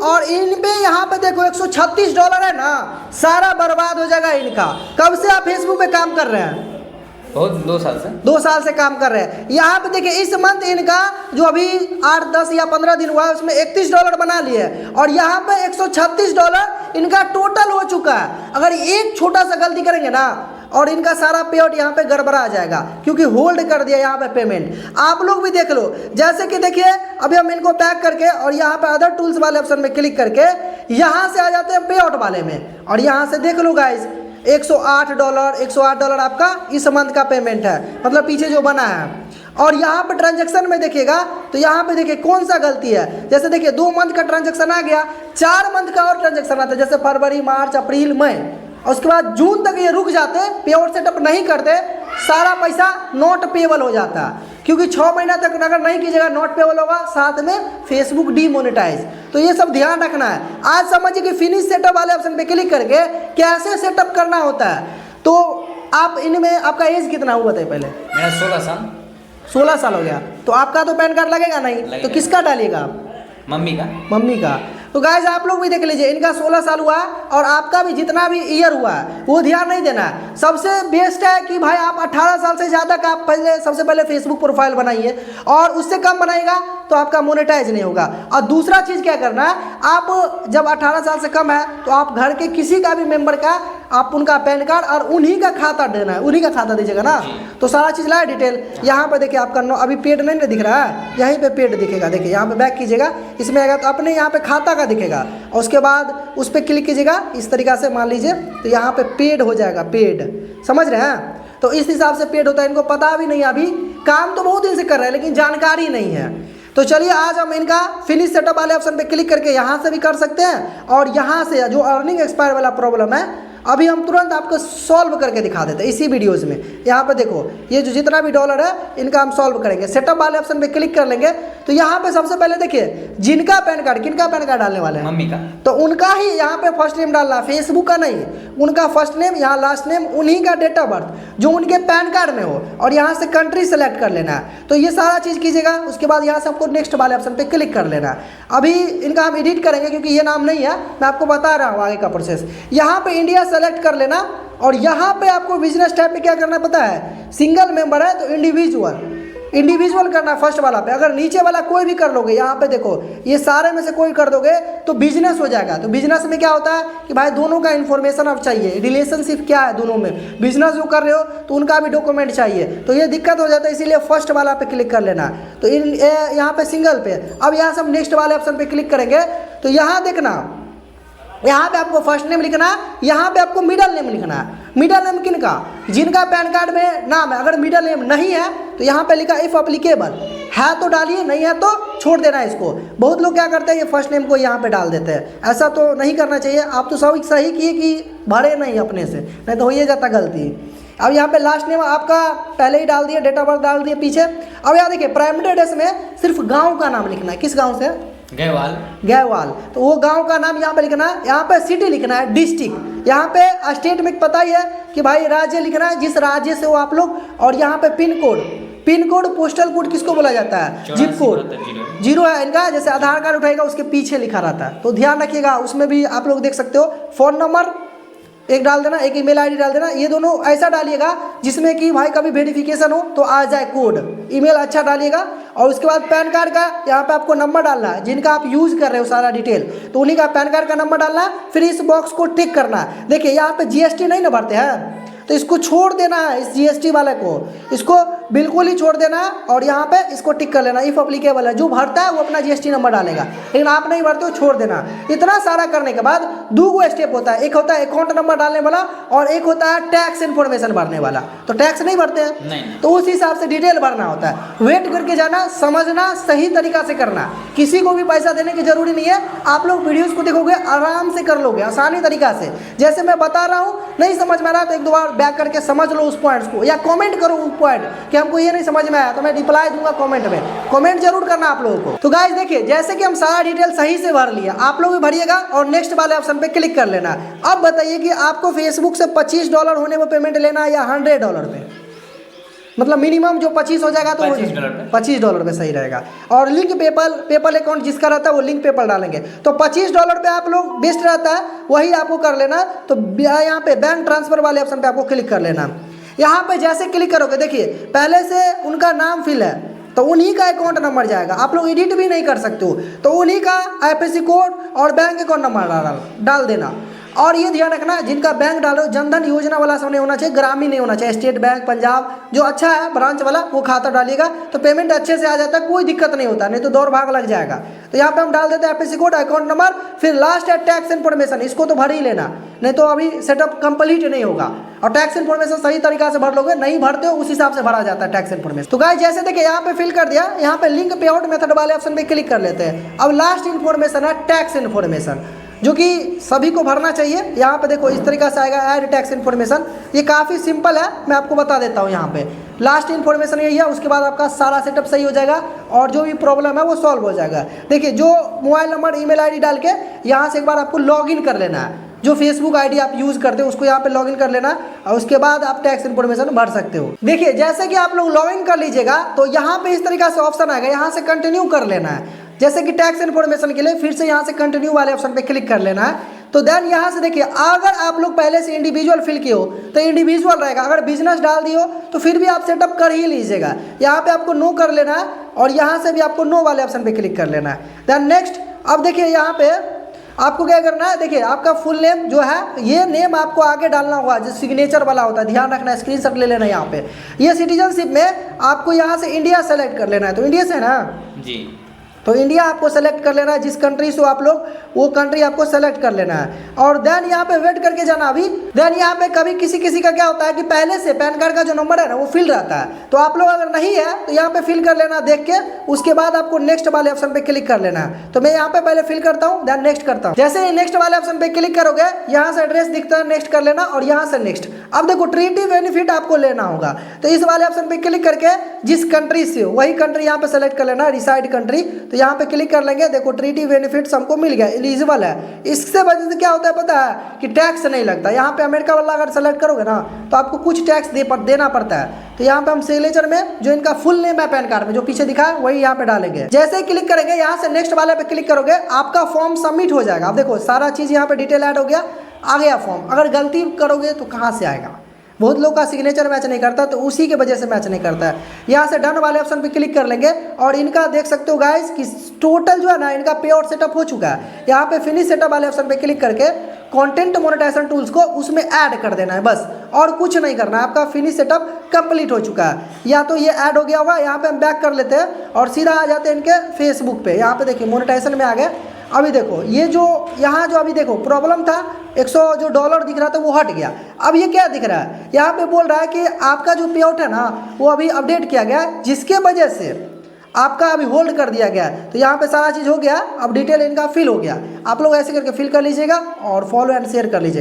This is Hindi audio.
और इन पे यहाँ पे देखो $136 है ना, सारा बर्बाद हो जाएगा इनका। कब से आप फेसबुक पे काम कर रहे हैं? बहुत 2 साल से। 2 साल से काम कर रहे हैं। यहाँ पे देखिए इस मंथ इनका जो अभी 8, 10 या 15 दिन हुआ है उसमें $31 बना लिए और यहाँ पे $136 इनका टोटल हो चुका है। अगर एक छोटा सा गलती करेंगे ना और इनका सारा पे आउट यहाँ पे गड़बड़ा जाएगा, क्योंकि होल्ड कर दिया यहाँ पे पेमेंट। आप लोग भी देख लो, जैसे कि देखिए अभी हम इनको पैक करके और यहाँ पे अदर टूल्स वाले ऑप्शन में क्लिक करके यहाँ से आ जाते हैं पे आउट वाले में, और यहाँ से देख लो गाइस $108 आपका इस मंथ का पेमेंट है, मतलब पीछे जो बना है। और यहाँ पे ट्रांजैक्शन में देखिएगा तो यहाँ पे देखिए कौन सा गलती है। जैसे देखिए 2 मंथ का ट्रांजैक्शन आ गया, 4 मंथ का और ट्रांजैक्शन आता है, जैसे फरवरी, मार्च, अप्रैल, मई, और उसके बाद जून तक ये रुक जाते, पे आउट सेटअप नहीं करते, सारा पैसा नॉट पेबल हो जाता है, क्योंकि 6 महीना तक अगर नहीं कीजिएगा नॉट पेबल होगा, साथ में फेसबुक डीमोनेटाइज। तो ये सब ध्यान रखना है। आज समझिए कि फिनिश सेटअप वाले ऑप्शन पे क्लिक करके कैसे सेटअप करना होता है। तो आप इनमें आपका एज कितना हुआ बताइए पहले? मेरा 16 साल। 16 साल हो गया, तो आपका तो पैन कार्ड लगेगा नहीं, तो किसका डालिएगा आप? मम्मी का। मम्मी का। तो गाइज आप लोग भी देख लीजिए, इनका 16 साल हुआ और आपका भी जितना भी ईयर हुआ है वो ध्यान नहीं देना है। सबसे बेस्ट है कि भाई आप 18 साल से ज़्यादा का आप सबसे पहले फेसबुक प्रोफाइल बनाइए, और उससे कम बनाएगा तो आपका मोनेटाइज नहीं होगा। और दूसरा चीज़ क्या करना है, आप जब 18 साल से कम है तो आप घर के किसी का भी मेंबर का आप उनका पैन कार्ड और उन्हीं का खाता देना है, उन्हीं का खाता दीजिएगा ना, तो सारा चीज़ लाए डिटेल। यहाँ पे देखिए आपका अभी पेड नहीं दिख रहा है, यहीं पे पेड दिखेगा, देखिए यहाँ पे बैक कीजिएगा, इसमें आएगा तो अपने यहाँ पे खाता का दिखेगा, और उसके बाद उस पर क्लिक कीजिएगा इस तरीक़ा से, मान लीजिए तो यहाँ पे पेड हो जाएगा, पेड, समझ रहे हैं? तो इस हिसाब से पेड होता है। इनको पता भी नहीं, अभी काम तो बहुत दिन से कर रहे हैं लेकिन जानकारी नहीं है। तो चलिए आज हम इनका फिनिश सेटअप वाले ऑप्शन पे क्लिक करके यहाँ से भी कर सकते हैं, और यहाँ से जो अर्निंग एक्सपायर वाला प्रॉब्लम है अभी हम तुरंत आपको सॉल्व करके दिखा देते हैं इसी वीडियोज़ में। यहाँ पे देखो ये जो जितना भी डॉलर है इनका हम सॉल्व करेंगे। सेटअप वाले ऑप्शन पे क्लिक कर लेंगे तो यहाँ पे सबसे पहले देखिए जिनका पैन कार्ड, किनका पैन कार्ड डालने वाले हैं? मम्मी का। तो उनका ही यहाँ पे फर्स्ट नेम डालना, फेसबुक का नहीं, उनका फर्स्ट नेम, यहाँ लास्ट नेम, उन्हीं का डेट ऑफ बर्थ जो उनके पैन कार्ड में हो, और यहाँ से कंट्री सेलेक्ट कर लेना है। तो ये सारा चीज़ कीजिएगा, उसके बाद यहाँ से आपको नेक्स्ट वाले ऑप्शन पे क्लिक कर लेना है। अभी इनका हम एडिट करेंगे क्योंकि ये नाम नहीं है, मैं आपको बता रहा हूँ आगे का प्रोसेस। यहाँ पे इंडिया सेलेक्ट कर लेना, और यहाँ पे आपको बिजनेस टाइप में क्या करना पता है, सिंगल मेंबर है तो इंडिविजुअल करना फर्स्ट वाला पे। अगर नीचे वाला कोई भी कर लोगे, यहाँ पे देखो ये सारे में से कोई कर दोगे तो बिजनेस हो जाएगा। तो बिजनेस में क्या होता है कि भाई दोनों का इन्फॉर्मेशन अब चाहिए, रिलेशनशिप क्या है दोनों में, बिजनेस जो कर रहे हो तो उनका भी डॉक्यूमेंट चाहिए, तो ये दिक्कत हो जाता है, इसीलिए फर्स्ट वाला पे क्लिक कर लेना। तो यहाँ पे सिंगल पे, अब यहाँ से हम नेक्स्ट वाले ऑप्शन पे क्लिक करेंगे तो यहाँ देखना, यहाँ पे आपको फर्स्ट नेम लिखना है, यहाँ पे आपको मिडल नेम लिखना है। मिडल नेम किनका? जिनका पैन कार्ड में नाम है। अगर मिडल नेम नहीं है तो यहाँ पे लिखा इफ अप्लीकेबल है तो डालिए, नहीं है तो छोड़ देना है इसको। बहुत लोग क्या करते हैं, ये फर्स्ट नेम को यहाँ पे डाल देते हैं, ऐसा तो नहीं करना चाहिए। आप तो सही किए कि भरे नहीं अपने से, नहीं तो हो ही जाता गलती। अब यहाँ पे लास्ट नेम आपका पहले ही डाल दिया, डेट ऑफ बर्थ डाल दिए पीछे। अब यहाँ देखिए प्राइमरी एड्रेस में सिर्फ गाँव का नाम लिखना है। किस गाँव से? गैवाल। तो वो गांव का नाम यहाँ पे लिखना है। यहाँ पे सिटी लिखना है, डिस्ट्रिक्ट। यहाँ पे स्टेट में पता ही है कि भाई राज्य लिखना है, जिस राज्य से हो आप लोग। और यहाँ पे पिन कोड पोस्टल कोड किसको बोला जाता है? जिप कोड 0 है इनका, जैसे आधार कार्ड उठाएगा उसके पीछे लिखा रहता है, तो ध्यान रखिएगा। उसमें भी आप लोग देख सकते हो फ़ोन नंबर एक डाल देना, एक ईमेल आईडी डाल देना। ये दोनों ऐसा डालिएगा जिसमें कि भाई कभी वेरिफिकेशन हो तो आ जाए कोड। ईमेल अच्छा डालिएगा, और उसके बाद पैन कार्ड का यहाँ पे आपको नंबर डालना है, जिनका आप यूज़ कर रहे हो सारा डिटेल, तो उन्हीं का पैन कार्ड का नंबर डालना है। फिर इस बॉक्स को टिक करना है। देखिए यहाँ पे जीएसटी नहीं ना भरते हैं, तो इसको छोड़ देना है, इस जीएसटी वाले को इसको बिल्कुल ही छोड़ देना है, और यहाँ पे इसको टिक कर लेना। इफ अप्लीकेबल है, जो भरता है वो अपना जीएसटी नंबर डालेगा, लेकिन आप नहीं भरते हो छोड़ देना। इतना सारा करने के बाद 2 स्टेप होता है, एक होता है अकाउंट नंबर डालने वाला, और एक होता है टैक्स इन्फॉर्मेशन भरने वाला। तो टैक्स नहीं भरते हैं नहीं। तो उस हिसाब से डिटेल भरना होता है। वेट करके जाना, समझना, सही तरीका से करना। किसी को भी पैसा देने की जरूरी नहीं है। आप लोग वीडियोस को देखोगे आराम से कर लोगे, आसानी तरीका से, जैसे मैं बता रहा हूँ। नहीं समझ में आ रहा तो 1-2 बार बैक करके समझ लो उस पॉइंट्स को, या कमेंट करो उस पॉइंट कि हमको ये नहीं समझ में आया, तो मैं रिप्लाई दूंगा कमेंट में। कमेंट जरूर करना आप लोगों को। तो गाइस देखिए, जैसे कि हम सारा डिटेल सही से भर लिया, आप लोग भी भरिएगा और नेक्स्ट वाले ऑप्शन पे क्लिक कर लेना। अब बताइए कि आपको फेसबुक से $25 होने पर पेमेंट लेना है या $100 पे? मतलब मिनिमम जो 25 हो जाएगा तो $25 पे। $25 पे सही रहेगा। और लिंक पेपल अकाउंट जिसका रहता है वो लिंक पेपल डालेंगे तो $25 पे आप लोग बेस्ट रहता है, वही आपको कर लेना। तो यहाँ पे बैंक ट्रांसफर वाले ऑप्शन पे आपको क्लिक कर लेना। यहाँ पे जैसे क्लिक करोगे देखिए पहले से उनका नाम फिल है तो उन्हीं का अकाउंट नंबर जाएगा, आप लोग एडिट भी नहीं कर सकते हो, तो उन्हीं का IFSC कोड और बैंक अकाउंट नंबर डाल देना। और ये ध्यान रखना जिनका बैंक डालो जनधन योजना वाला सब नहीं होना चाहिए, ग्रामीण नहीं होना चाहिए, स्टेट बैंक पंजाब जो अच्छा है ब्रांच वाला वो खाता डालिएगा तो पेमेंट अच्छे से आ जाता है, कोई दिक्कत नहीं होता, नहीं तो दौड़ भाग लग जाएगा। तो यहाँ पे हम डाल देते हैं IFSC कोड अकाउंट नंबर, फिर लास्ट है टैक्स इन्फॉर्मेशन, इसको तो भर ही लेना नहीं तो अभी सेटअप कंप्लीट नहीं होगा। और टैक्स इन्फॉर्मेशन सही तरीका से भर लोगे, नहीं भरते हो उस हिसाब से भरा जाता है टैक्स इन्फॉर्मेशन। तो गाइस जैसे देखिए यहाँ पे फिल कर दिया, यहाँ पे लिंक पे आउट मेथड वाले ऑप्शन पे क्लिक कर लेते हैं। अब लास्ट इन्फॉर्मेशन है टैक्स इन्फॉर्मेशन जो कि सभी को भरना चाहिए। यहाँ पे देखो इस तरीका से आएगा ऐड टैक्स इन्फॉर्मेशन, ये काफ़ी सिंपल है, मैं आपको बता देता हूँ। यहाँ पे लास्ट इन्फॉर्मेशन यही है, उसके बाद आपका सारा सेटअप सही हो जाएगा और जो भी प्रॉब्लम है वो सॉल्व हो जाएगा। देखिए जो मोबाइल नंबर ईमेल आईडी डाल के यहाँ से एक बार आपको लॉगिन कर लेना है, जो फेसबुक आईडी आप यूज़ करते हो उसको यहाँ पे लॉगिन कर लेना और उसके बाद आप टैक्स इन्फॉर्मेशन भर सकते हो। देखिए जैसे कि आप लोग लॉगिन कर लीजिएगा तो यहाँ पे इस तरीका से ऑप्शन आएगा, यहाँ से कंटिन्यू कर लेना है। जैसे कि टैक्स इन्फॉर्मेशन के लिए फिर से यहाँ से कंटिन्यू वाले ऑप्शन पे क्लिक कर लेना है। तो देन यहाँ से देखिए अगर आप लोग पहले से इंडिविजुअल फिल किए हो तो इंडिविजुअल रहेगा, अगर बिजनेस डाल दिए हो तो फिर भी आप सेटअप कर ही लीजिएगा। यहाँ पे आपको नो कर लेना है और यहाँ से भी आपको नो वाले ऑप्शन पे क्लिक कर लेना है। देन नेक्स्ट, अब देखिए यहाँ पे आपको क्या करना है, देखिए आपका फुल नेम जो है ये नेम आपको आगे डालना होगा जो सिग्नेचर वाला होता है, ध्यान रखना है, स्क्रीनशॉट ले लेना। यहाँ पे ये सिटीजनशिप में आपको यहाँ से इंडिया सेलेक्ट कर लेना है, तो इंडिया से है ना जी, तो इंडिया आपको सेलेक्ट कर लेना है, जिस कंट्री से आप लोग वो कंट्री आपको सेलेक्ट कर लेना है। और देन यहाँ पे वेट करके जाना अभी। देन यहाँ पे कभी किसी किसी का क्या होता है कि पहले से पैन कार्ड का जो नंबर है ना वो फिल रहता है, तो आप लोग अगर नहीं है तो यहाँ पे फिल कर लेना देख के, उसके बाद आपको नेक्स्ट वाले ऑप्शन पे क्लिक कर लेना है। तो मैं यहाँ पे पहले फिल करता हूँ देन नेक्स्ट करता हूँ। जैसे ही नेक्स्ट वाले ऑप्शन पे क्लिक करोगे यहाँ से एड्रेस दिखता है, नेक्स्ट कर लेना और यहाँ से नेक्स्ट। अब देखो ट्रीटी बेनिफिट आपको लेना होगा, तो इस वाले ऑप्शन पे क्लिक करके जिस कंट्री से हो वही कंट्री यहाँ पे सेलेक्ट कर लेना, रिसाइड कंट्री। तो यहाँ पे क्लिक कर लेंगे, देखो ट्रीटी बेनिफिट्स हमको मिल गया, एलिजिबल है। इससे वजह से क्या होता है पता है कि टैक्स नहीं लगता। यहाँ पे अमेरिका वाला अगर सेलेक्ट करोगे ना तो आपको कुछ टैक्स देना पड़ता है। तो यहाँ पे हम सिग्नेचर में जो इनका फुल नेम है पैन कार्ड में जो पीछे दिखा है वही यहाँ पे डालेंगे। जैसे ही क्लिक करेंगे यहाँ से नेक्स्ट वाले पे क्लिक करोगे आपका फॉर्म सबमिट हो जाएगा। अब देखो सारा चीज़ यहाँ पे डिटेल ऐड हो गया, आ गया फॉर्म। अगर गलती करोगे तो कहाँ से आएगा, बहुत लोग का सिग्नेचर मैच नहीं करता तो उसी के वजह से मैच नहीं करता है। यहाँ से डन वाले ऑप्शन पे क्लिक कर लेंगे और इनका देख सकते हो गाइस कि टोटल जो है ना इनका पे आउट सेटअप हो चुका है। यहाँ पे फिनिश सेटअप वाले ऑप्शन पे क्लिक करके कंटेंट मोनेटाइजेशन टूल्स को उसमें ऐड कर देना है बस, और कुछ नहीं करना है। आपका फिनिश सेटअप कंप्लीट हो चुका है। या तो ये ऐड हो गया होगा, यहाँ पे हम बैक कर लेते हैं और सीधा आ जाते हैं इनके फेसबुक पे। यहाँ पे देखिए मोनेटाइजेशन में आ गए। अभी देखो ये जो यहाँ जो अभी देखो प्रॉब्लम था, $100 दिख रहा था वो हट गया। अब ये क्या दिख रहा है, यहाँ पे बोल रहा है कि आपका जो पे आउट है ना वो अभी अपडेट किया गया है, जिसके वजह से आपका अभी होल्ड कर दिया गया है। तो यहाँ पे सारा चीज़ हो गया, अब डिटेल इनका फिल हो गया। आप लोग ऐसे करके फिल कर लीजिएगा और फॉलो एंड शेयर कर लीजिएगा।